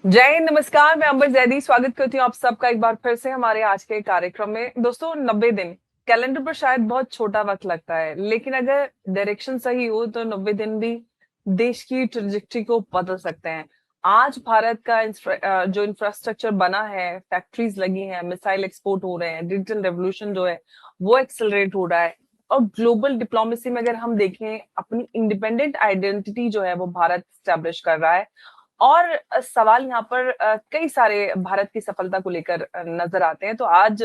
जय हिंद, नमस्कार। मैं अंबर जैदी स्वागत करती हूँ आप सबका एक बार फिर से हमारे आज के कार्यक्रम में। दोस्तों, 90 दिन कैलेंडर पर शायद बहुत छोटा वक्त लगता है, लेकिन अगर डायरेक्शन सही हो तो 90 दिन भी देश की ट्रेजेक्टरी को बदल सकते हैं। आज भारत का जो इंफ्रास्ट्रक्चर बना है, फैक्ट्रीज लगी हैं, मिसाइल एक्सपोर्ट हो रहे हैं, डिजिटल रेवोल्यूशन जो है वो एक्सेलरेट हो रहा है। और ग्लोबल डिप्लोमेसी में अगर हम देखें, अपनी इंडिपेंडेंट आइडेंटिटी जो है वो भारत स्टैब्लिश कर रहा है। और सवाल यहाँ पर कई सारे भारत की सफलता को लेकर नजर आते हैं। तो आज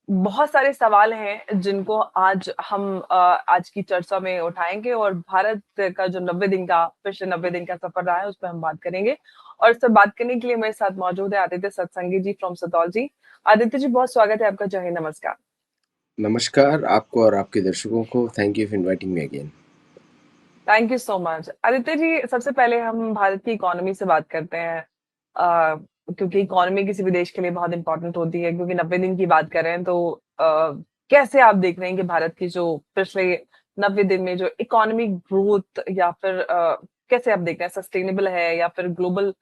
बहुत सारे सवाल हैं जिनको आज हम आज की चर्चा में उठाएंगे, और भारत का जो 90 दिन का पिछले 90 दिन का सफर रहा है उस पर हम बात करेंगे। और इस पर बात करने के लिए मेरे साथ मौजूद है आदित्य सत्संगी जी फ्रॉम सतौल जी। आदित्य जी, बहुत स्वागत है आपका। जय हिंद, नमस्कार। नमस्कार आपको और आपके दर्शकों को। Thank you for inviting me again. Thank you so much Aditya ji. सबसे पहले हम भारत की इकोनॉमी से बात करते हैं, क्योंकि इकोनॉमी किसी भी देश के लिए बहुत इंपॉर्टेंट होती है। क्योंकि 90 दिन की बात कर रहे हैं, तो कैसे आप देख रहे हैं कि भारत की जो पिछले 90 दिन में जो इकोनॉमिक ग्रोथ, या फिर कैसे आप देख रहे हैं, सस्टेनेबल है या फिर ग्लोबल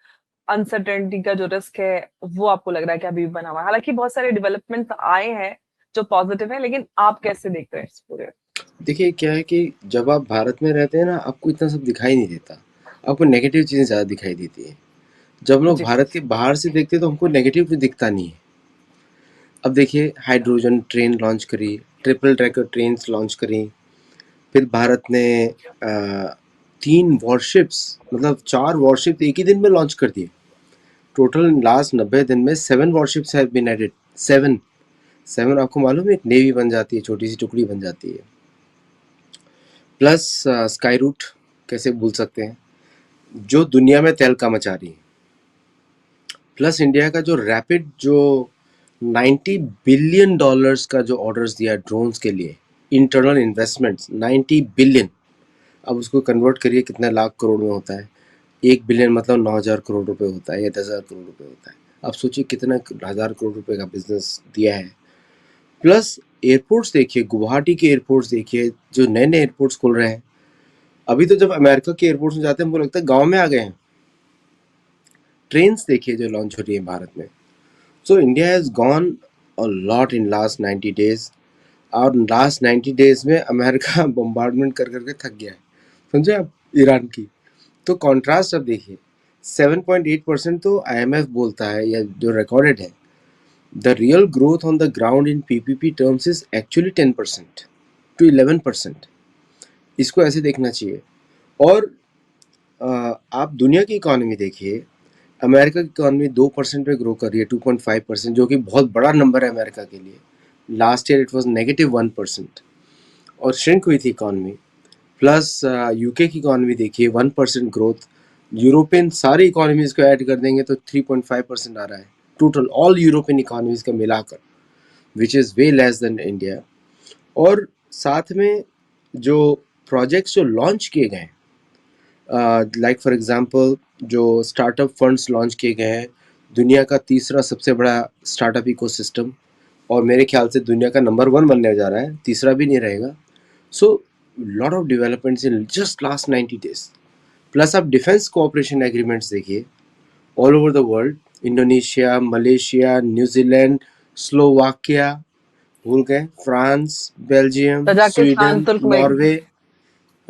अनसर्टेनिटी का जो रिस्क है वो आपको लग रहा है कि अभी भी बना हुआ है? हालांकि बहुत सारे डेवलपमेंट्स आए हैं जो पॉजिटिव है, लेकिन आप कैसे देख रहे हैं इस पूरे? देखिए क्या है कि जब आप भारत में रहते हैं ना, आपको इतना सब दिखाई नहीं देता। आपको नेगेटिव चीज़ें ज़्यादा दिखाई देती हैं। जब हम लोग जी। भारत के बाहर से देखते हैं तो हमको नेगेटिव कुछ दिखता नहीं है। अब देखिए, हाइड्रोजन ट्रेन लॉन्च करी, ट्रिपल ट्रैकर ट्रेन्स लॉन्च करी। फिर भारत ने 3 वॉरशिप्स, मतलब 4 वॉरशिप एक ही दिन में लॉन्च कर दिए। टोटल लास्ट 90 दिन में 7 वॉरशिप्स हैव बीन एडेड। 7 7 आपको मालूम है, एक नेवी बन जाती है, छोटी सी टुकड़ी बन जाती है। प्लस स्काई रूट कैसे भूल सकते हैं, जो दुनिया में तहलका मचा रही है। प्लस इंडिया का जो रैपिड जो 90 बिलियन डॉलर्स का जो ऑर्डर्स दिया ड्रोन्स के लिए, इंटरनल इन्वेस्टमेंट्स 90 बिलियन। अब उसको कन्वर्ट करिए कितने लाख करोड़ में होता है। 1 बिलियन मतलब 9,000 करोड़ रुपए होता है या 10,000 करोड़ रुपए होता है। अब सोचिए कितना 1,000 करोड़ रुपए का बिजनेस दिया है। प्लस एयरपोर्ट्स देखिए, गुवाहाटी के एयरपोर्ट्स देखिए, जो नए नए एयरपोर्ट्स खुल रहे हैं। अभी तो जब अमेरिका के एयरपोर्ट्स में जाते हैं हमको लगता है गांव में आ गए हैं। ट्रेन्स देखिए जो लॉन्च हो रही है भारत में। So India has gone a lot in last 90 days. और लास्ट 90 डेज में अमेरिका बम्बार्डमेंट कर करके थक गया है, समझे आप, ईरान की। तो कॉन्ट्रास्ट अब देखिए, 7.8% तो IMF बोलता है या जो रिकॉर्डेड है। The real growth on the ground in PPP terms is actually 10% to 11%। इसको ऐसे देखना चाहिए। और आप दुनिया की इकोनॉमी देखिए। अमेरिका की इकोनॉमी 2% पे ग्रो कर रही है, 2.5%, जो कि बहुत बड़ा नंबर है अमेरिका के लिए। Last year it was -1%। और श्रिंक हुई थी इकोनॉमी। प्लस यूके की इकोनॉमी देखिए, 1% ग्रोथ। यूरोपियन सारी इकोनॉमीज को ऐड कर देंगे तो 3.5% आ रहा है टोटल, ऑल यूरोपियन इकोनॉमीज का मिलाकर, which is way less than India. और साथ में जो प्रोजेक्ट्स जो लॉन्च किए गए हैं, लाइक फॉर एग्जांपल जो स्टार्टअप फंड्स लॉन्च किए गए हैं, दुनिया का तीसरा सबसे बड़ा स्टार्टअप इकोसिस्टम। और मेरे ख्याल से दुनिया का नंबर 1 बनने जा रहा है, तीसरा भी नहीं रहेगा। So lot of developments in just last 90 days. Plus आप डिफेंस कोऑपरेशन एग्रीमेंट्स देखिए all over the world. Indonesia, Malaysia, New Zealand, Slovakia, भूल गए, France, Belgium, Tajikistan, Sweden, Norway,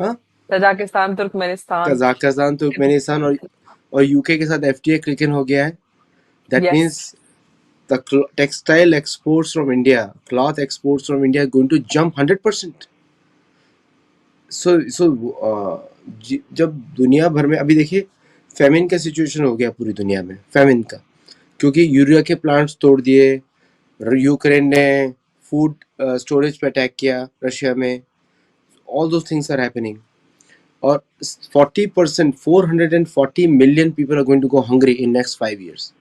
हाँ, तजाकिस्तान, तुर्कमेनिस्तान। कजाकिस्तान, तुर्कमेनिस्तान और यूके के साथ FTA क्लिक हो गया है। That yes. Means the textile exports from India, cloth exports from India are going to jump 100%. जब दुनिया भर में अभी देखिए फेमिन का सिचुएशन हो गया पूरी दुनिया में, फेमिन का, क्योंकि यूरिया के प्लांट्स तोड़ दिए। यूक्रेन ने फूड स्टोरेज पे अटैक किया रशिया में। All those things are happening. और 40%, 440 million people are going to go hungry in next 5 years.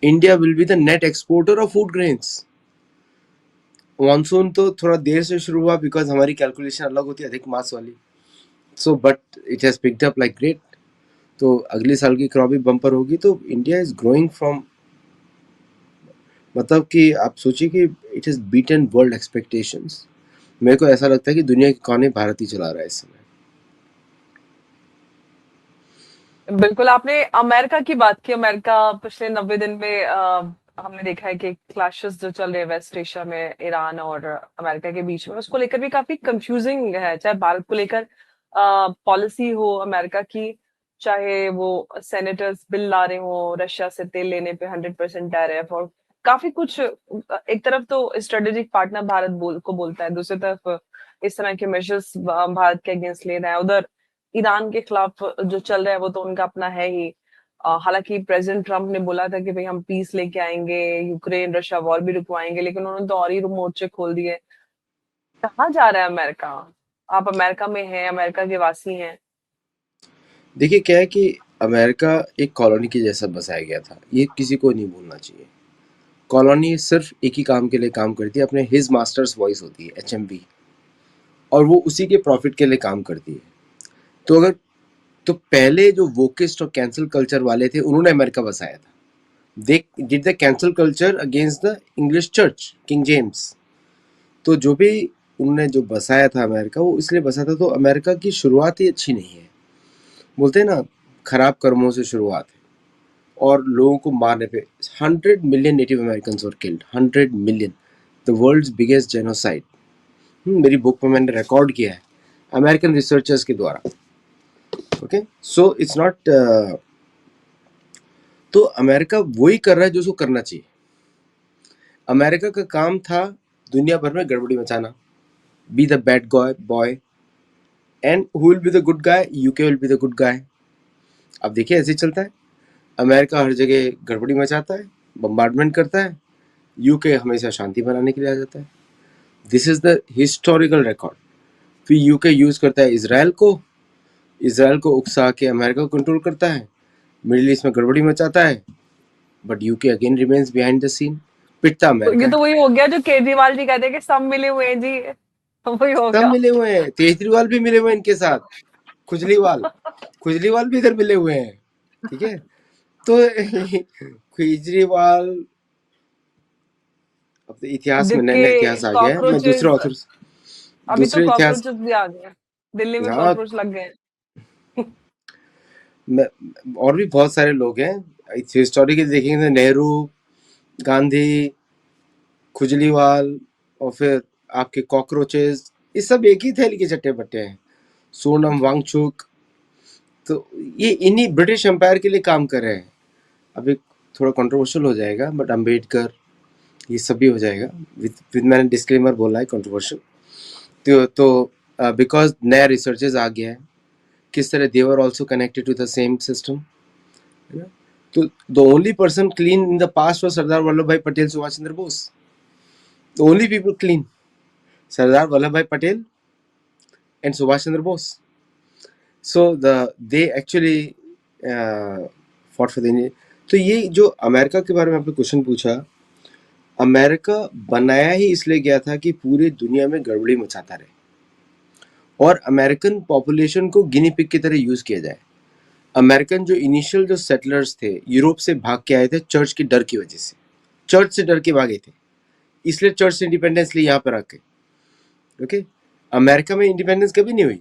India will be the net exporter of food grains. Monsoon तो थोड़ा देर से शुरू हुआ बिकॉज हमारी कैलकुलेशन अलग होती है, अधिक मास वाली। So but it has picked up like great. तो अगले साल की क्रॉप भी बम्पर होगी। तो इंडिया इज ग्रोइंग फ्रॉम, मतलब कि आप सोचिए कि it has beaten world expectations. मेरे को ऐसा लगता है कि दुनिया की इकोनॉमी भारत ही चला रहा है इस समय। बिल्कुल, आपने अमेरिका की बात की। अमेरिका पिछले 90 दिन में हमने देखा है कि क्लैशेस जो चल रहे हैं वेस्ट एशिया में ईरान और अमेरिका के बीच में, उसको लेकर भी काफी कंफ्यूजिंग है। चाहे भारत को लेकर पॉलिसी हो अमेरिका की, चाहे वो सेनेटर्स बिल ला रहे हो रशिया से तेल लेने पे 100% टैरिफ, और काफी कुछ। एक तरफ तो स्ट्रेटेजिक पार्टनर भारत को बोलता है, दूसरी तरफ इस तरह के मेजर्स भारत के अगेंस्ट ले रहा है। उधर ईरान के खिलाफ जो चल रहा है वो तो उनका अपना है ही। हालांकि प्रेसिडेंट ट्रम्प ने बोला था कि भाई हम पीस लेके आएंगे, यूक्रेन रशिया वॉर भी रुकवाएंगे, लेकिन उन्होंने तो और ही मोर्चे खोल दिए। कहाँ जा रहा है अमेरिका? आप अमेरिका में हैं, अमेरिका के वासी हैं। देखिए क्या है कि अमेरिका एक कॉलोनी के जैसा बसाया गया था, ये किसी को नहीं भूलना चाहिए। कॉलोनी सिर्फ एक ही काम के लिए काम करती है, अपने हिज मास्टर्स वॉइस होती है HMV, और वो उसी के प्रॉफिट के लिए काम करती है। तो अगर तो पहले जो वोकिस्ट और कैंसल कल्चर वाले थे उन्होंने अमेरिका बसाया था। They did the cancel culture against the English church, king James. तो जो भी उन्होंने जो बसाया था अमेरिका, वो इसलिए बसा था। तो अमेरिका की शुरुआत ही अच्छी नहीं है। बोलते हैं ना, खराब कर्मों से शुरुआत है। और लोगों को मारने पे 100 million native American were killed, 100 million, the world's biggest genocide. मेरी बुक में मैंने रिकॉर्ड किया है अमेरिकन रिसर्चर्स के द्वारा। ओके, सो इट्स नॉट, तो अमेरिका वही कर रहा है जो उसको करना चाहिए। अमेरिका का काम था दुनिया भर में गड़बड़ी मचाना, be the bad boy, and who will be the good guy? UK will be the good guy. अब देखिए ऐसे ही चलता है, अमेरिका हर जगह गड़बड़ी मचाता है, बम्बार्डमेंट करता है, यूके हमेशा शांति बनाने के लिए आ जाता है। This is the historical record. फिर यूके यूज करता है इसराइल को उकसा के अमेरिका को कंट्रोल करता है, मिडिल ईस्ट में गड़बड़ी मचाता है, but UK again remains behind the scene, पिटता तो अमेरिका ये है। तो वही हो गया जो केजरीवाल जी कहते हैं कि सब मिले हुए हैं जी। वही हो सब गया। मिले हुए हैं, केजरीवाल भी मिले हुए हैं इनके साथ, खुजलीवाल खुजलीवाल भी इधर मिले हुए हैं। ठीक है, तो केजरीवाल, अब तो इतिहास में नया दिल्ली नया के इतिहास आ गया है। मैं दूसरे कॉकरोचेस, ऑथर, अभी तो दूसरे इतिहास, कॉकरोचेस भी आ गए। दिल्ली में हाँ, कॉकरोच लग गए हैं। और भी बहुत सारे लोग हैं। हिस्टोरिकली देखेंगे तो नेहरू, गांधी, खुजलीवाल, और फिर आपके कॉकरोचेस, ये सब एक ही थैली के चट्टे बट्टे हैं। सोनम वांगचुक, तो ये इन्हीं ब्रिटिश एम्पायर के लिए काम कर रहे हैं। अभी थोड़ा कंट्रोवर्शियल हो जाएगा, बट अम्बेडकर, ये सब भी हो जाएगा। विद मैंने डिस्क्लेमर बोला है कंट्रोवर्शियल। तो बिकॉज नया रिसर्चेस आ गया है किस तरह they were also connected to the same system, है ना। तो the only person clean in the past was Sardar Vallabhbhai Patel, Subhash Chandra Bose, the only people clean, Sardar Vallabhbhai Patel and Subhash Chandra Bose. So they actually fought for the Indian. तो ये जो अमेरिका के बारे में आपने क्वेश्चन पूछा, अमेरिका बनाया ही इसलिए गया था कि पूरे दुनिया में गड़बड़ी मचाता रहे और अमेरिकन पॉपुलेशन को गिनी पिग की तरह यूज किया जाए। अमेरिकन जो इनिशियल जो सेटलर्स थे यूरोप से भाग के आए थे चर्च के डर की वजह से, चर्च से डर के भागे थे, इसलिए चर्च से इंडिपेंडेंस लिए यहाँ पर आके। ओके, अमेरिका में इंडिपेंडेंस कभी नहीं हुई।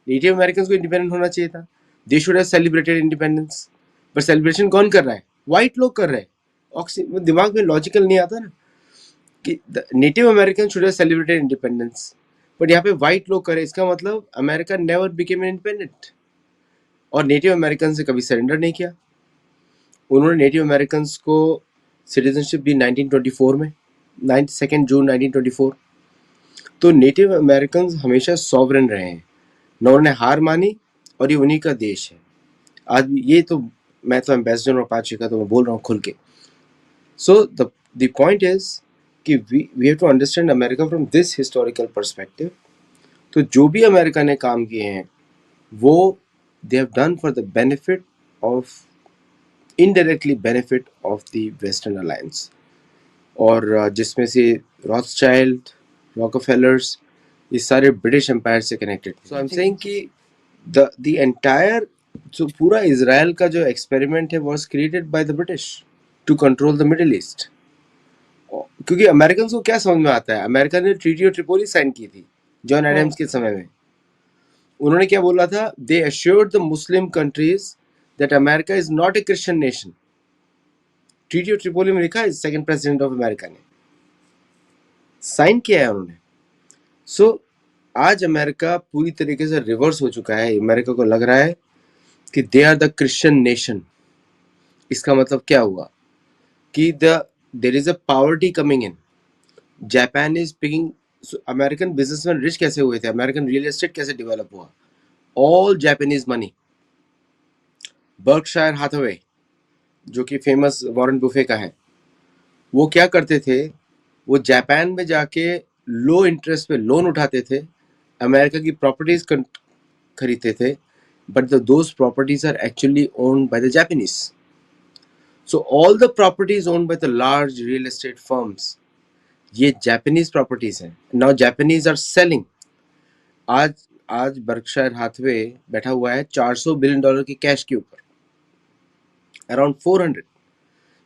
नेटिव अमेरिकन को इंडिपेंडेंट होना चाहिए था, they should have celebrated independence, पर सेलिब्रेशन कौन कर रहा है? वाइट लोग कर रहे हैं। दिमाग में लॉजिकल नहीं आता ना कि native American should have celebrated independence, but यहाँ पे व्हाइट लोग करे, इसका मतलब अमेरिका नेवर बिकेम इंडिपेंडेंट। और नेटिव अमेरिकन से कभी सरेंडर नहीं किया। उन्होंने नेटिव अमेरिकन को सिटीजनशिप दी 1924 में, 2 जून 1924। तो नेटिव अमेरिकन हमेशा सॉवरेन रहे हैं, न उन्होंने हार मानी, और ये उन्हीं का देश है आज भी। ये तो मैं तो एम्बेसडर और पाची का तो मैं बोल रहा हूँ खुल के। सो द पॉइंट इज कि we have to understand America from this historical perspective. तो जो भी अमेरिका ने काम किए हैं वो they have done for the benefit of, indirectly benefit of the western alliance. और जिसमें से रॉथस्चाइल्ड, रॉकफेलर्स, ये सारे ब्रिटिश एम्पायर से कनेक्टेड। सो आई एम जी सेइंग कि द एंटायर, जो पूरा इजराइल का जो एक्सपेरिमेंट है was created by the British to control the middle east. क्योंकि अमेरिकन को क्या समझ में आता है, अमेरिका ने ट्रीटी ऑफ ट्रिपोली साइन की थी जॉन हम्म। एडम्स के समय में। उन्होंने क्या बोला था? They assured the Muslim countries that America is not a Christian nation. Treaty of Tripoli में लिखा है, सेकंड प्रेसिडेंट ऑफ अमेरिका ने साइन किया है उन्होंने. सो आज अमेरिका पूरी तरीके से रिवर्स हो चुका है. अमेरिका को लग रहा है कि they are the Christian nation. इसका मतलब क्या हुआ कि there is a poverty coming in. Japan is picking. American businessman rich कैसे हुए थे? अमेरिकन रियल एस्टेट कैसे डेवलप हुआ? All Japanese money. Berkshire Hathaway जो कि फेमस वॉरेन बुफे का है, वो क्या करते थे? वो जापान में जाके लो इंटरेस्ट पे लोन उठाते थे, अमेरिका की प्रॉपर्टीज खरीदते थे, but those properties are actually owned by the Japanese. So all the properties owned by the large real estate firms, ये Japanese properties हैं. Now Japanese are selling. आज आज बर्कशायर हाथवे बैठा हुआ है $400 बिलियन की कैश के ऊपर, अराउंड 400.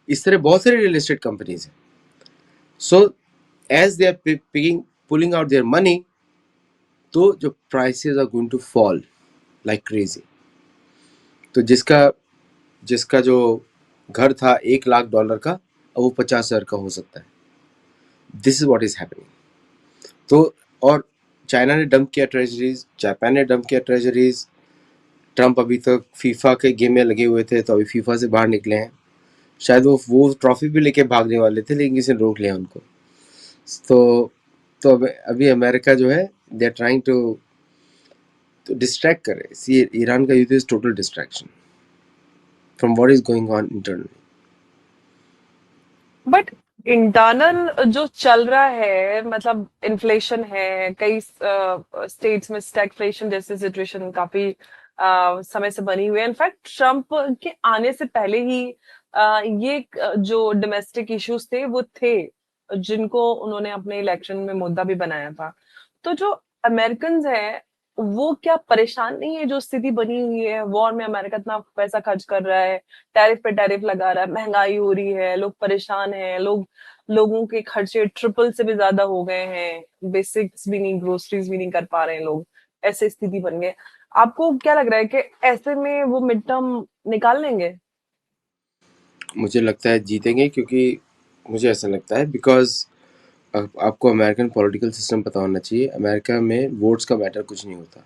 इस तरह बहुत सारी रियल एस्टेट कंपनीज हैं. So as they are pulling out their money, तो जो prices are going to fall like crazy. तो जिसका जो घर था $1 लाख का, अब वो $50,000 का हो सकता है. This is what is happening. तो और चाइना ने डंप किया ट्रेजरीज, जापान ने डंप किया ट्रेजरीज. ट्रम्प अभी तक फीफा के गेम में लगे हुए थे, तो अभी फीफा से बाहर निकले हैं. शायद वो ट्रॉफी भी लेके भागने वाले थे, लेकिन किसी ने रोक लिया उनको. तो अभी अमेरिका जो है, they are trying to distract करे. ईरान का युद्ध is total distraction from what is going on internally. But internal जो चल रहा है, मतलब इन्फ्लेशन है, कई स्टेट्स में स्टैगफ्लेशन जैसी सिचुएशन काफी समय से बनी हुई है. इनफैक्ट ट्रम्प के आने से पहले ही ये जो डोमेस्टिक इश्यूज थे वो थे, जिनको उन्होंने अपने इलेक्शन में मुद्दा भी बनाया था. तो जो अमेरिकन हैं वो क्या परेशान नहीं है जो स्थिति बनी हुई है? वॉर में अमेरिका इतना पैसा खर्च कर रहा है, टैरिफ पे टैरिफ लगा रहा है, महंगाई हो रही है, लोग परेशान हैं, लोगों के खर्चे ट्रिपल से भी ज्यादा हो गए हैं, बेसिक्स भी नहीं, ग्रोसरीज भी नहीं कर पा रहे हैं लोग, ऐसे स्थिति बन गए. आपको क्या लग रहा है कि ऐसे में वो मिड टर्म निकाल लेंगे? मुझे लगता है जीतेंगे, क्योंकि मुझे ऐसा लगता है बिकॉज आपको अमेरिकन पॉलिटिकल सिस्टम पता होना चाहिए. अमेरिका में वोट्स का मैटर कुछ नहीं होता.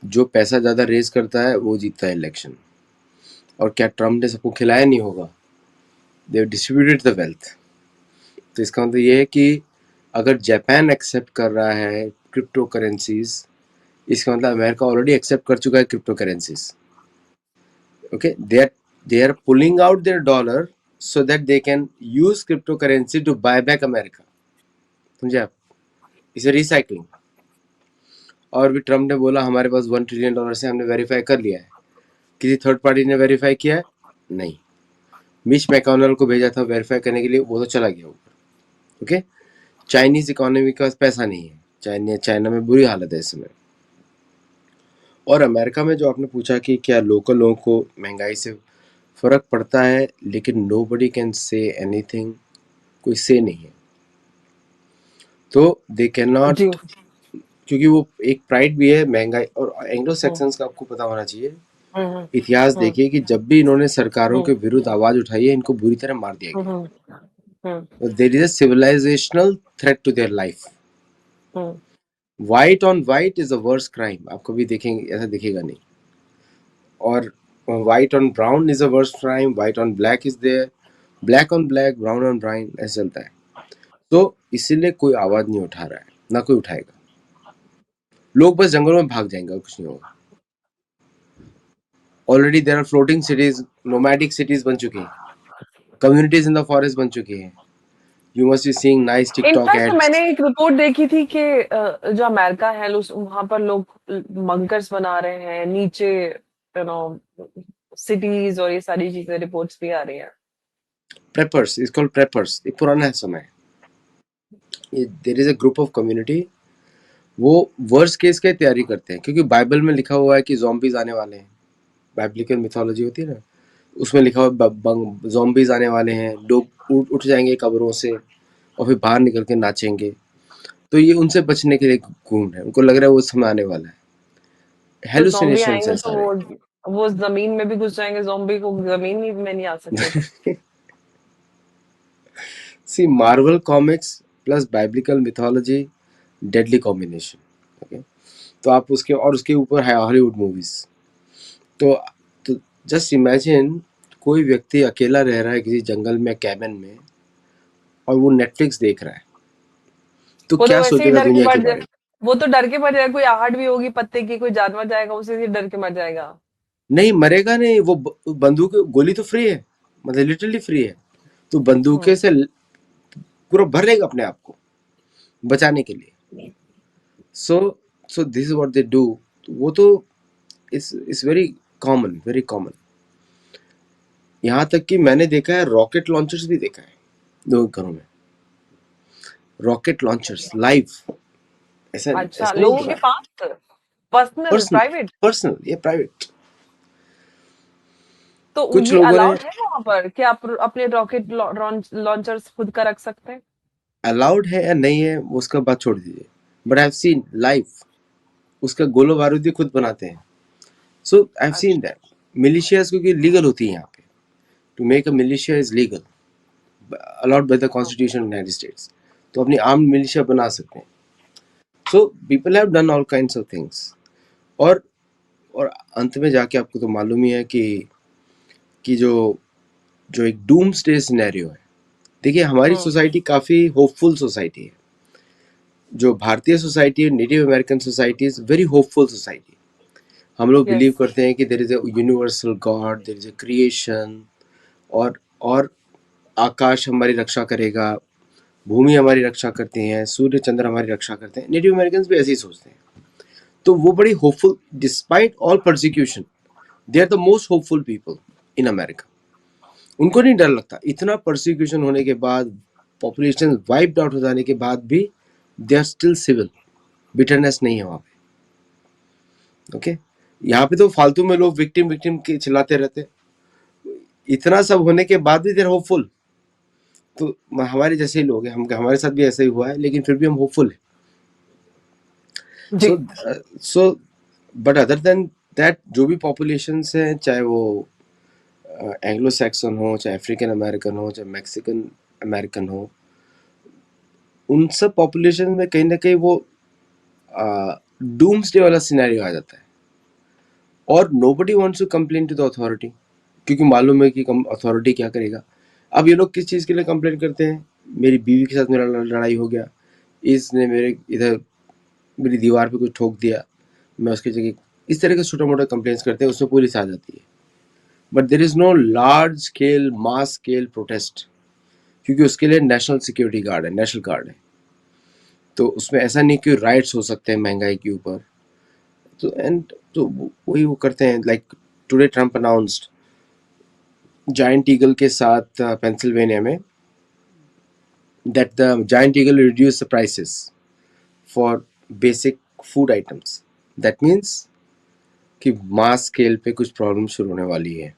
जो पैसा ज़्यादा रेज करता है वो जीतता है इलेक्शन. और क्या ट्रम्प ने सबको खिलाया नहीं होगा? दे डिस्ट्रीब्यूटेड द वेल्थ. तो इसका मतलब ये है कि अगर जापान एक्सेप्ट कर रहा है क्रिप्टो करेंसीज, इसका मतलब अमेरिका ऑलरेडी एक्सेप्ट कर चुका है crypto currencies. Okay, they are pulling out their dollar so that they can use cryptocurrency to buy back America. समझे आप? इसे रिसाइकलिंग. और भी ट्रम्प ने बोला हमारे पास $1 ट्रिलियन से हमने वेरीफाई कर लिया है. किसी थर्ड पार्टी ने वेरीफाई किया है? नहीं. मिच मैकॉनल को भेजा था वेरीफाई करने के लिए, वो तो चला गया ऊपर. ओके, चाइनीज इकोनॉमी का पैसा नहीं है. चाइना में बुरी हालत है इस समय. और अमेरिका में जो आपने पूछा कि क्या लोकल लोगों को महंगाई से फर्क पड़ता है, लेकिन नोबडी कैन से एनीथिंग. कोई से नहीं है. तो दे कैन नॉट, जी. क्योंकि वो एक प्राइड भी है महंगाई. और एंग्लो सेक्सन्स का आपको पता होना चाहिए, इतिहास देखिए कि जब भी इन्होंने सरकारों के विरुद्ध आवाज उठाई है, इनको बुरी तरह मार दिया गया. There is a civilisational threat to their life. White on white is a worst crime. आप कभी देखेंगे ऐसा दिखेगा नहीं. और white on brown is a worst crime. White on black is there. Black on black, brown on brown, ऐसा चलता है. तो इसीलिए कोई आवाज नहीं उठा रहा है, ना कोई उठाएगा. लोग बस जंगलों में भाग जाएंगे और कुछ नहीं होगा. Already there are floating cities, nomadic cities बन चुकी हैं. कम्युनिटीज इन द फॉरेस्ट बन चुकी हैं. You must be seeing nice TikTok in fact ads. मैंने एक रिपोर्ट देखी थी कि जो अमेरिका है, वहां पर लोग बंकर्स बना रहे हैं नीचे, नो, सिटीज, और ये सारी चीजें, रिपोर्ट्स भी आ रही हैं. Preppers is called preppers. ये पुराना है समय. ये there is a group of community, वो वर्स्ट केस की तैयारी करते हैं, क्योंकि बाइबल में लिखा हुआ है कि ज़ॉम्बीज आने वाले हैं. बाइबलिकल मिथोलॉजी होती है ना, उसमें लिखा हुआ ज़ॉम्बीज आने वाले हैं. लोग उठ जाएंगे कब्रों से और फिर बाहर निकल के नाचेंगे. तो ये उनसे बचने के लिए घूम रहे हैं. उनको लग रहा है वो समय आने वाला है. तो ज़ॉम्बी हेलुसिनेशंस आएंगे है तो सारे. वो वो जमीन में भी घुस जाएंगे, ज़ॉम्बी को जमीन ही में नहीं आ सकते तो। See Marvel Comics plus biblical mythology, deadly combination. Okay, तो आप उसके और उसके ऊपर है हॉलीवुड मूवीज। तो तो जस्ट इमेजिन कोई व्यक्ति अकेला रह रहा है किसी जंगल में कैबिन में और वो नेटफ्लिक्स देख रहा है, तो वो तो क्या वैसे ही सोचेगा डर के दुनिया के मर जाए, बारे में? वो तो डर के मर जाएगा, कोई आहट भी होगी पत्ते की, कोई जानवर जाएगा उसे भी डर के मर जाएगा। नहीं मरेगा नहीं, वो बंदूक गोली तो फ्री है, मतलब लिटरली फ्री है, तो बंदूकें हम्म। से पूरा भर लेगा अपने आप को बचाने के लिए। So so this is what they do. वो तो इस वेरी कॉमन, वेरी कॉमन। यहाँ तक कि मैंने देखा है रॉकेट लॉन्चर्स भी देखा है लोगों के घरों में, रॉकेट लॉन्चर्स लाइव। ऐसा अच्छा, ऐसा नहीं लोगों कर के रहा, पास पर्सनल पर्सनल, प्राइवेट? पर्सनल या प्राइवेट। तो कुछ ये लोगों ने अलाउड है वहां पर कि आप अपने रॉकेट लॉन्चर्स खुद का रख सकते हैं? अलाउड है या नहीं है वो उसका बात छोड़ दीजिए, but I have seen live उसका गोलो बारूद भी खुद बनाते हैं। सो आई हैव सीन अच्छा। दैट मिलिशियाज क्योंकि लीगल होती है यहाँ पे, to make a militia is legal, allowed by the constitution of United States. तो अपनी आर्म्ड मिलिशिया बना सकते हैं। So people have done all kinds of things. और और अंत में जाके आपको तो मालूम ही है कि जो जो एक डूम्सडे सिनेरियो है। देखिए हमारी हम्म। सोसाइटी काफ़ी होपफुल सोसाइटी है। जो भारतीय सोसाइटी है, native American society is very hopeful society. हम लोग यस। बिलीव करते हैं कि there is a universal god, there is a creation, और आकाश हमारी रक्षा करेगा, भूमि हमारी रक्षा करती हैं, सूर्य चंद्र हमारी रक्षा करते हैं। नेटिव अमेरिकन भी ऐसे ही सोचते हैं। तो वो बड़ी hopeful, despite all persecution they are the most hopeful people in America. उनको नहीं डर लगता, इतना परसिक्यूशन होने के बाद, पॉपुलेशन वाइप्ड आउट हो जाने के बाद भी they are still civil, bitterness नहीं है वहाँ पे। ओके, यहाँ पे तो फालतू में लोग विक्टिम विक्टिम के चिल्लाते रहते हैं, इतना सब होने के बाद भी देर होपफुल। तो हमारे जैसे ही लोग हैं, हम हमारे साथ भी ऐसा ही हुआ है, लेकिन फिर भी हम होपफुल हैं। जी। So so but other than that, जो भी पॉपुलेशन हैं, चाहे वो एंग्लो सैक्सन हो, चाहे अफ्रीकन अमेरिकन हो, चाहे मैक्सिकन अमेरिकन हो, उन सब पॉपुलेशन में कहीं ना कहीं वो डूम्सडे वाला सिनेरियो आ जाता है। और nobody wants to complain to the authority, क्योंकि मालूम है कि अथॉरिटी क्या करेगा। अब ये लोग किस चीज़ के लिए कंप्लेन करते हैं? मेरी बीवी के साथ मेरा लड़ाई हो गया, इसने मेरे इधर मेरी दीवार पे कुछ ठोक दिया, मैं उसकी जगह, इस तरह के छोटा मोटा कंप्लेंट्स करते हैं, उसमें पुलिस आ जाती है। But there is no large scale mass scale protest, क्योंकि उसके लिए नेशनल सिक्योरिटी गार्ड है, नेशनल गार्ड है। तो उसमें ऐसा नहीं कि राइट्स हो सकते हैं महंगाई के ऊपर। तो एंड तो वही वो करते हैं। Like today Trump announced giant eagle के साथ पेंसिल्वेनिया में, that the giant eagle will reduce the prices for basic food items. That means कि मास स्केल पे कुछ प्रॉब्लम शुरू होने वाली है।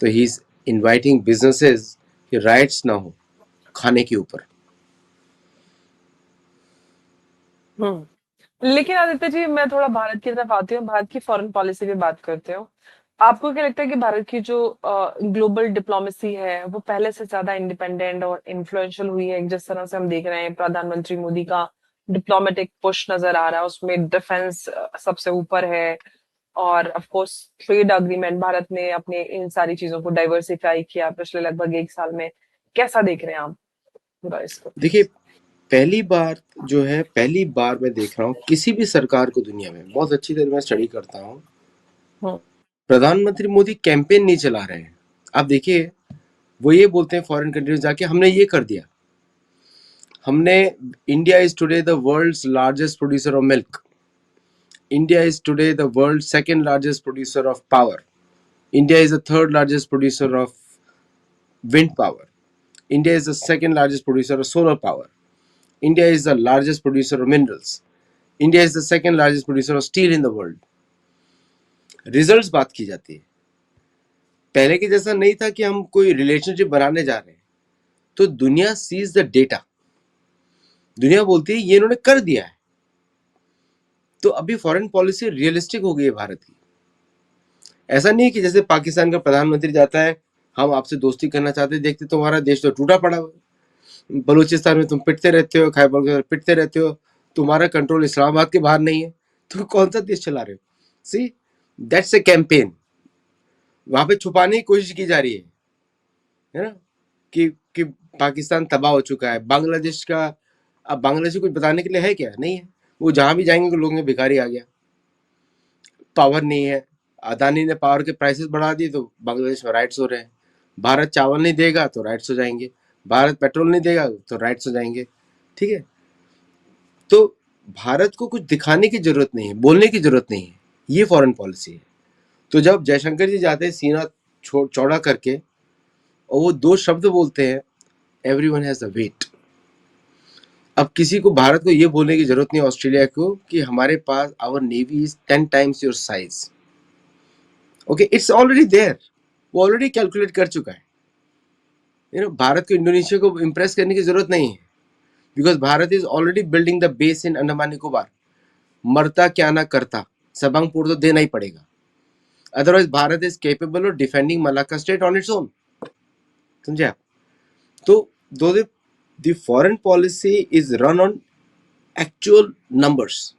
तो ही इज इनवाइटिंग बिजनेसेस कि राइट्स ना हो खाने के ऊपर। लेकिन आदित्य जी, मैं थोड़ा भारत की तरफ आती हूँ, भारत की फॉरेन पॉलिसी पे बात करते हो। आपको क्या लगता है कि भारत की जो ग्लोबल डिप्लोमेसी है वो पहले से ज्यादा इंडिपेंडेंट और इन्फ्लुएंशियल हुई है? जिस तरह से हम देख रहे हैं प्रधानमंत्री मोदी का डिप्लोमेटिक पुश नजर आ रहा है, उसमें डिफेंस सबसे ऊपर है। और of course trade agreement, Bharat ने अपने इन सारी चीजों को डाइवर्सिफाई किया पिछले लगभग एक साल में। कैसा देख रहे हैं आप पूरा इसको? देखिए, पहली बार जो है, पहली बार मैं देख रहा हूँ किसी भी सरकार को दुनिया में, बहुत अच्छी तरह मैं स्टडी करता हूँ, हम्म। प्रधानमंत्री मोदी कैंपेन नहीं चला रहे हैं। आप देखिए, वो ये बोलते हैं फॉरेन कंट्रीज जाके हमने ये कर दिया, हमने, India is today the world's largest producer of milk, India is today the world's second largest producer of power. India is the third largest producer of wind power. India is the second largest producer of solar power. India is the largest producer of minerals. India is the second largest producer of steel in the world. Results बात की जाती है। पहले के जैसा नहीं था कि हम कोई रिलेशनशिप बनाने जा रहे हैं। तो दुनिया सीज द डेटा, दुनिया बोलती है ये इन्होंने कर दिया है। तो अभी फॉरेन पॉलिसी रियलिस्टिक हो गई है भारत की। ऐसा नहीं है कि जैसे पाकिस्तान का प्रधानमंत्री जाता है, हम आपसे दोस्ती करना चाहते हैं, देखते तुम्हारा देश तो टूटा पड़ा हुआ है, बलूचिस्तान में तुम पिटते रहते हो, खैबर पख्तूनख्वा पिटते रहते हो, तुम्हारा कंट्रोल इस्लामाबाद के बाहर नहीं है, तो कौन सा देश चला रहे हो? सी, दैट्स ए कैंपेन, वहां पे छुपाने की कोशिश की जा रही है ना, कि पाकिस्तान तबाह हो चुका है। बांग्लादेश का, अब बांग्लादेश को कुछ बताने के लिए है क्या? नहीं है। वो जहां भी जाएंगे लोगों के भिखारी आ गया, पावर नहीं है, अदानी ने पावर के प्राइसेस बढ़ा दिए तो बांग्लादेश में राइट्स हो रहे हैं। भारत चावल नहीं देगा तो राइट्स हो जाएंगे, भारत पेट्रोल नहीं देगा तो राइट्स हो जाएंगे। ठीक है, तो भारत को कुछ दिखाने की जरूरत नहीं है, बोलने की जरूरत नहीं है, ये फॉरेन पॉलिसी है। तो जब जयशंकर जी जाते हैं सीना चौड़ा करके और वो दो शब्द बोलते हैं, एवरीवन हैज अ वेट। अब किसी को, भारत को ये बोलने की जरूरत नहीं ऑस्ट्रेलिया को कि हमारे पास our navy is 10 times your size. Okay, it's already there, वो ऑलरेडी कैलकुलेट कर चुका है। भारत को इंडोनेशिया को इम्प्रेस करने की जरूरत नहीं है, because Bharat is already building the base in Andaman Nicobar. मरता क्या ना करता, सबंगपुर तो देना ही पड़ेगा, otherwise Bharat is capable of defending Malacca strait on its own. समझे आप? तो दो the foreign policy is run on actual numbers.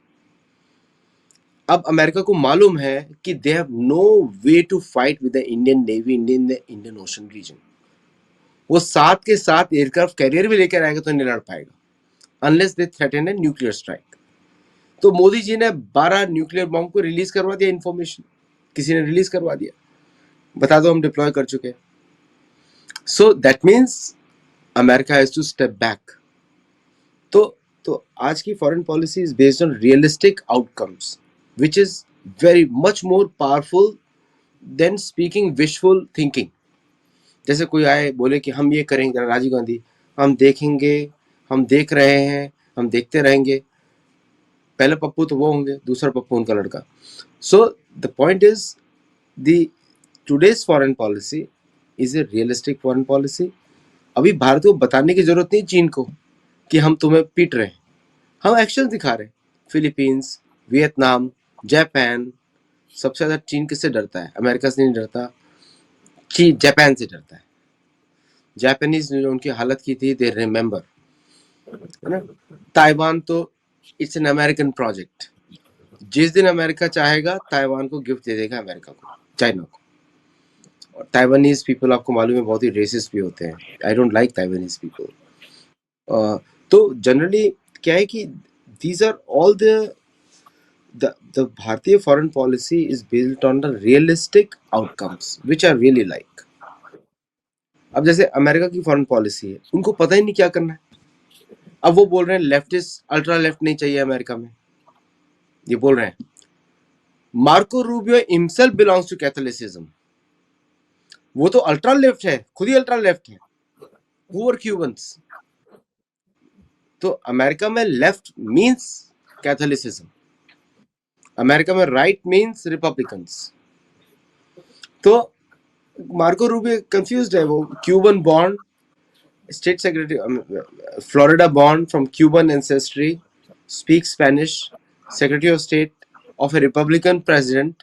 अब अमेरिका को मालूम है कि they have no way to fight with the Indian navy Indian ocean region. वो साथ के साथ एयरक्राफ्ट कैरियर भी लेकर आएगा तो नहीं लड़ पाएगा unless they threaten a nuclear strike. तो मोदी जी ने 12 न्यूक्लियर बॉम्ब को रिलीज करवा दिया, इंफॉर्मेशन किसी ने रिलीज करवा दिया, बता दो हम डिप्लॉय कर चुके हैं। So that means America has to step back. तो आज की foreign policy is based on realistic outcomes which is very much more powerful than speaking wishful thinking। जैसे कोई आए बोले कि हम ये करेंगे, राजीव गांधी, हम देखेंगे, हम देख रहे हैं, हम देखते रहेंगे। पहले पप्पू तो वो होंगे, दूसरा पप्पू उनका लड़का। सो the point is the today's foreign policy is a realistic foreign policy. अभी भारत को बताने की जरूरत नहीं चीन को कि हम तुम्हें पीट रहे हैं, हम एक्शन दिखा रहे हैं। फिलीपींस, वियतनाम, जापान, सबसे ज्यादा चीन किससे डरता है? अमेरिका से नहीं डरता, चीन जापान से डरता है। जापानीज ने जो उनकी हालत की थी, दे रिमेम्बर, है ना। ताइवान तो इट्स एन अमेरिकन प्रोजेक्ट। जिस दिन अमेरिका चाहेगा ताइवान को गिफ्ट दे देगा, अमेरिका को, चाइना को। और ताइवानीज पीपल आपको मालूम है बहुत ही रेसिस्ट भी होते हैं। I don't like Taiwanese people. तो जनरली क्या है कि these are all the Bharatiya foreign policy is built on the realistic outcomes which I really like। अब जैसे अमेरिका की फॉरेन पॉलिसी है, उनको पता ही नहीं क्या करना है। अब वो बोल रहे हैं लेफ्टिस्ट, अल्ट्रा लेफ्ट नहीं चाहिए अमेरिका में, ये बोल रहे हैं। Marco Rubio himself belongs to Catholicism, वो तो अल्ट्रा लेफ्ट है, खुद ही अल्ट्रा लेफ्ट है। Who are Cubans? तो अमेरिका में लेफ्ट मींस कैथोलिसिज्म, अमेरिका में राइट मींस रिपब्लिकन्स। तो मार्को रूबियो कंफ्यूज्ड है। वो Cuban born, state secretary, Florida born from Cuban ancestry, speak Spanish, secretary of state of a Republican president.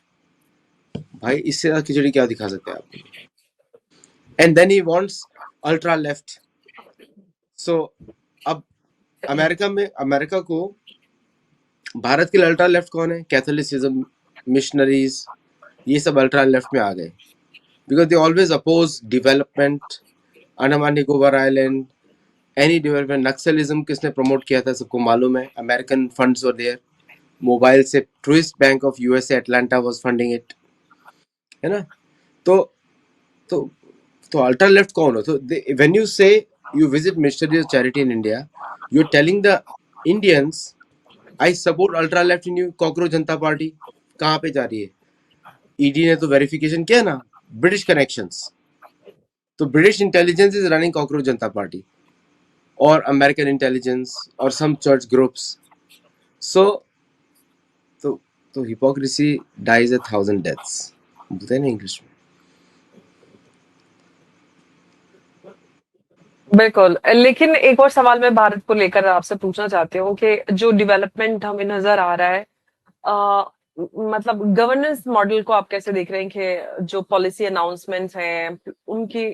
भाई इससे ज्यादा खिचड़ी क्या दिखा सकते हैं आप? And then he wants ultra left. So अब अमेरिका को, भारत के लिए अल्ट्रा लेफ्ट कौन है? कैथोलिसिज्म, मिशनरीज, ये सब अल्ट्रा लेफ्ट में आ गए, because they always oppose development, Andaman Nicobar island, any development. Naxalism किसने प्रमोट किया था सबको मालूम है, American funds were there. Mobile से twist bank of USA Atlanta was funding it, है ना। तो तो तो अल्ट्रा लेफ्ट कौन हो? तो when you say you visit missionaries charity in India, you are telling the Indians I support ultra left in you. Cockroach Janata party कहाँ पे जा रही है? ईडी ने तो वेरिफिकेशन किया ना, ब्रिटिश कनेक्शंस। तो British intelligence is running cockroach Janata party और अमेरिकन इंटेलिजेंस और सम चर्च ग्रुप्स। सो तो हिपोक्रेसी डाइज 1,000 डेथ्स, बोलते हैं ना इंग्लिश में। बिल्कुल। लेकिन एक और सवाल मैं भारत को लेकर आपसे पूछना चाहती हूँ कि जो डेवलपमेंट हमें नजर आ रहा है, मतलब गवर्नेंस मॉडल को आप कैसे देख रहे हैं कि जो पॉलिसी अनाउंसमेंट्स हैं उनकी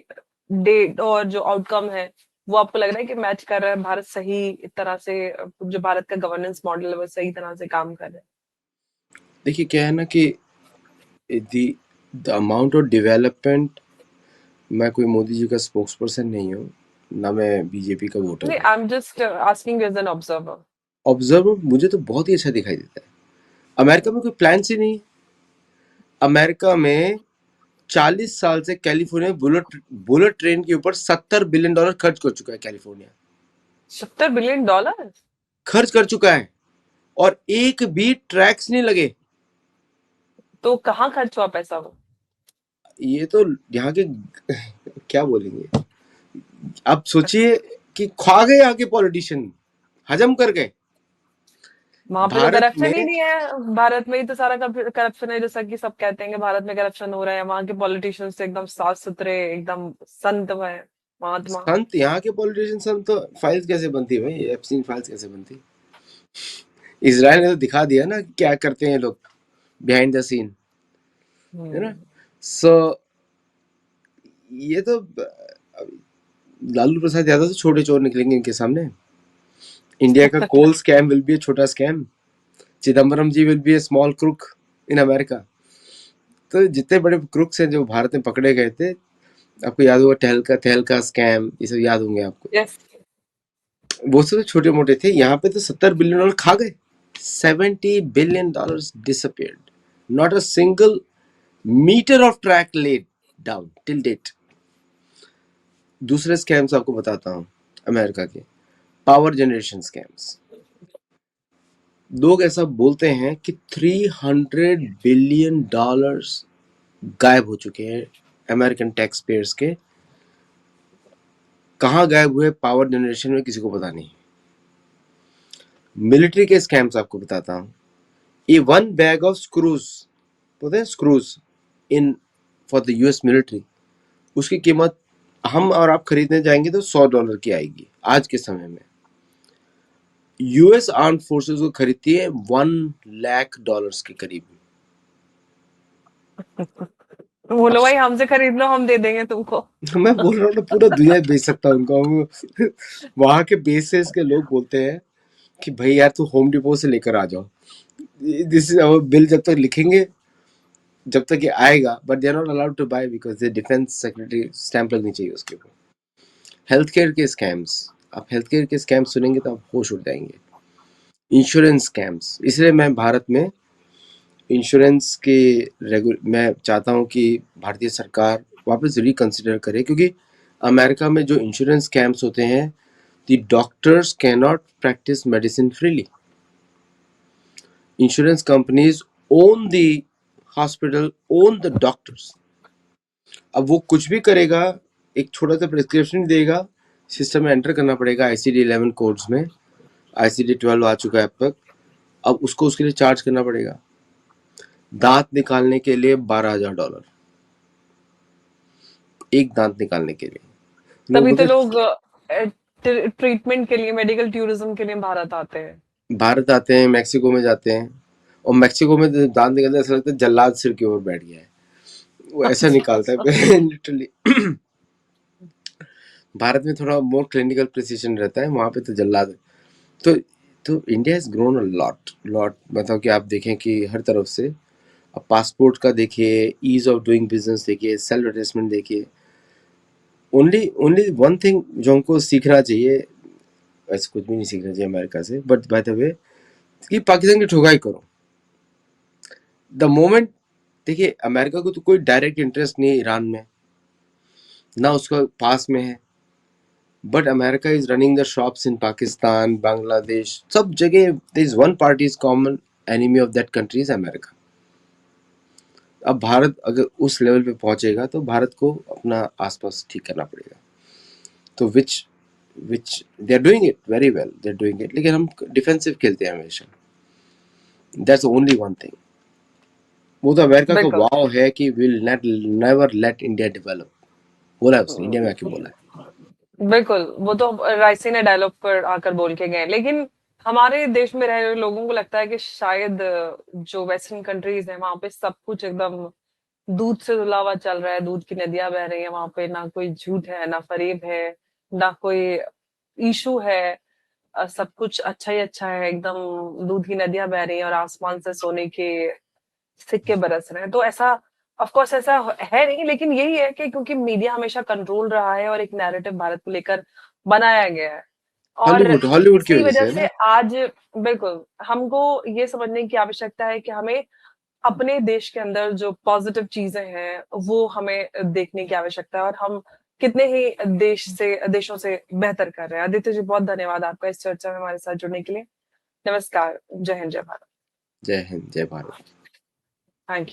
डेट और जो आउटकम है वो आपको लग रहा है कि मैच कर रहा है, भारत सही तरह से जो भारत का गवर्नेंस मॉडल है वो सही तरह से काम कर रहा है? देखिए क्या है ना कि the the amount of development, मैं कोई मोदी जी का स्पोक्स पर्सन नहीं हूँ, ना मैं बीजेपी का वोटर नहीं, हूँ। I am just asking as an observer. Observer मुझे तो बहुत ही अच्छा दिखाई देता है। अमेरिका में कोई प्लान ही नहीं। अमेरिका में 40 साल से कैलिफोर्निया बुलेट बुलेट ट्रेन के ऊपर $70 बिलियन खर्च कर चुका है। California $70 billion? खर्च कर चुका है और एक भी ट्रैक्स नहीं लगे। तो कहाँ खर्च हुआ पैसा वो? ये तो यहाँ के क्या बोलेंगे, आप सोचिए कि खा गए यहाँ के पॉलिटिशियन, हजम कर गए। वहां पे तो भारत करप्शन ही में नहीं है, भारत में ही तो सारा करप्शन है, जैसा कि सब कहते हैं कि भारत में करप्शन हो रहा है। वहां के पॉलिटिशियंस तो एकदम साफ सुथरे, एकदम संत है, महात्मा। संत, यहाँ के पॉलिटिशियन संत, तो फाइल्स कैसे बनती है भाई, एप्सिन फाइल्स कैसे बनती। इसराइल ने तो दिखा दिया ना कि क्या करते हैं लोग बिहाइंड द सीन, है ना। हम्म। सो ये तो लालू प्रसाद यादव तो छोटे चोर निकलेंगे इनके सामने। इंडिया का coal scam will be a छोटा scam. Chidambaram ji will be a small crook in America. तो जितने बड़े क्रुक्स हैं जो भारत में पकड़े गए थे, आपको याद होगा टहलका स्कैम, ये सब याद होंगे आपको। यस। वो सब छोटे मोटे थे, यहाँ पे तो $70 बिलियन खा गए। $70 billion disappeared. Not a single meter of track laid down till date. दूसरे स्कैम्स आपको बताता हूँ अमेरिका के, पावर जनरेशन स्कैम्स। लोग ऐसा बोलते हैं कि $300 बिलियन गायब हो चुके हैं अमेरिकन टैक्स पेयर्स के। कहाँ गायब हुए पावर जनरेशन में, किसी को पता नहीं। मिलिट्री के स्कैम्स आपको बताता हूँ। ये 1 बैग ऑफ स्क्रूज, पता है screws in for the US military, उसकी कीमत हम और आप खरीदने जाएंगे तो $100 की आएगी आज के समय में। यूएस आर्म फोर्सेस को खरीदती है $1 लाख के करीब। अब बोलो भाई हमसे खरीद लो, हम दे देंगे तुमको। मैं बोल रहा हूँ ना, पूरा दुनिया बेच सकता हूँ उनको। वहां के बेसेस के लोग बोलते हैं कि भाई यार तू होम डिपो से लेकर आ जाओ, दिस इज अवर बिल। जब तक लिखेंगे, जब तक ये आएगा, but they are not allowed to buy because they defense secretary stamp लगनी चाहिए उसके ऊपर। हेल्थ केयर के स्कैम्स, आप हेल्थ केयर के स्कैम्स सुनेंगे तो आप होश उड़ जाएंगे। इंश्योरेंस स्कैम्स, इसलिए मैं भारत में इंश्योरेंस के मैं चाहता हूँ कि भारतीय सरकार वापस रिकंसिडर करे, क्योंकि अमेरिका में जो इंश्योरेंस स्कैम्स होते हैं, the doctors can not practice medicine freely. Insurance companies own the hospital, own the doctors. अब वो कुछ भी करेगा, एक छोटा सा प्रिस्क्रिप्शन देगा, सिस्टम में एंटर करना पड़ेगा ICD-11 कोड्स में। ICD-12 आ चुका है अब तक। अब उसको उसके लिए चार्ज करना पड़ेगा। दांत निकालने के लिए $12,000, एक दांत निकालने के लिए। लोग तभी तो बोलते लोग ट्रीटमेंट के लिए, मेडिकल टूरिज्म के लिए भारत आते हैं। भारत आते हैं, मैक्सिको में जाते हैं, और मैक्सिको में दांत निकलते ऐसा लगता है जल्लाद सिर के ऊपर बैठ गया है, वो ऐसा निकालता है लिटरली। भारत में थोड़ा मोर क्लिनिकल प्रिसीजन रहता है, वहां पे तो जल्लाद। तो तो India has grown a lot lot. मतलब कि आप देखें कि हर तरफ से, अब पासपोर्ट का देखिए, ईज ऑफ डूइंग बिजनेस देखिए, सेल्फ अटेस्टमेंट देखिए। ओनली ओनली वन थिंग जो हमको सीखना चाहिए, वैसे कुछ भी नहीं सीखना चाहिए अमेरिका से, बट बाय द वे, कि पाकिस्तान की ठुकाई करो द मोमेंट। देखिए अमेरिका को तो कोई डायरेक्ट इंटरेस्ट नहीं है ईरान में, ना उसका पास में है, but America is running the shops in Pakistan, Bangladesh, सब जगह। There is one party is common enemy of that country is America. अब भारत अगर उस लेवल पे पहुंचेगा तो भारत को अपना आसपास ठीक करना पड़ेगा। तो which which they are doing it very well, they are doing it, लेकिन हम डिफेंसिव खेलते हैं हमेशा। That's only one thing. वो तो अमेरिका का बिल्कुल। वाव है कि will never let India develop. बोला है उसने, इंडिया में आके बोला है। बिल्कुल, वो तो राइसी ने डायलॉग पर आकर बोल के गए। लेकिन हमारे देश में रह रहे लोगों को लगता है कि शायद जो वेस्टर्न कंट्रीज है वहां पे सब कुछ एकदम दूध से धुला हुआ चल रहा है, दूध की नदियां बह रही है वहां पे, ना कोई झूठ है, ना फरेब है, ना कोई इशू है। सब कुछ अच्छा ही अच्छा है, एकदम दूध की नदियां बह रही हैं और आसमान से सोने के सिक्के बरस रहे हैं। तो ऐसा ऑफ कोर्स ऐसा है नहीं, लेकिन यही है कि क्योंकि मीडिया हमेशा कंट्रोल रहा है और एक नैरेटिव भारत को लेकर बनाया गया है, और हॉलीवुड हॉलीवुड की इसी वजह वजह से है से ना। आज बिल्कुल हमको ये समझने की आवश्यकता है कि हमें अपने देश के अंदर जो पॉजिटिव चीजें हैं वो हमें देखने की आवश्यकता है, और हम कितने ही देशों से बेहतर कर रहे हैं। आदित्य जी, बहुत धन्यवाद आपका इस चर्चा में हमारे साथ जुड़ने के लिए। नमस्कार। जय हिंद, जय भारत। जय हिंद जय भारत। Thank you.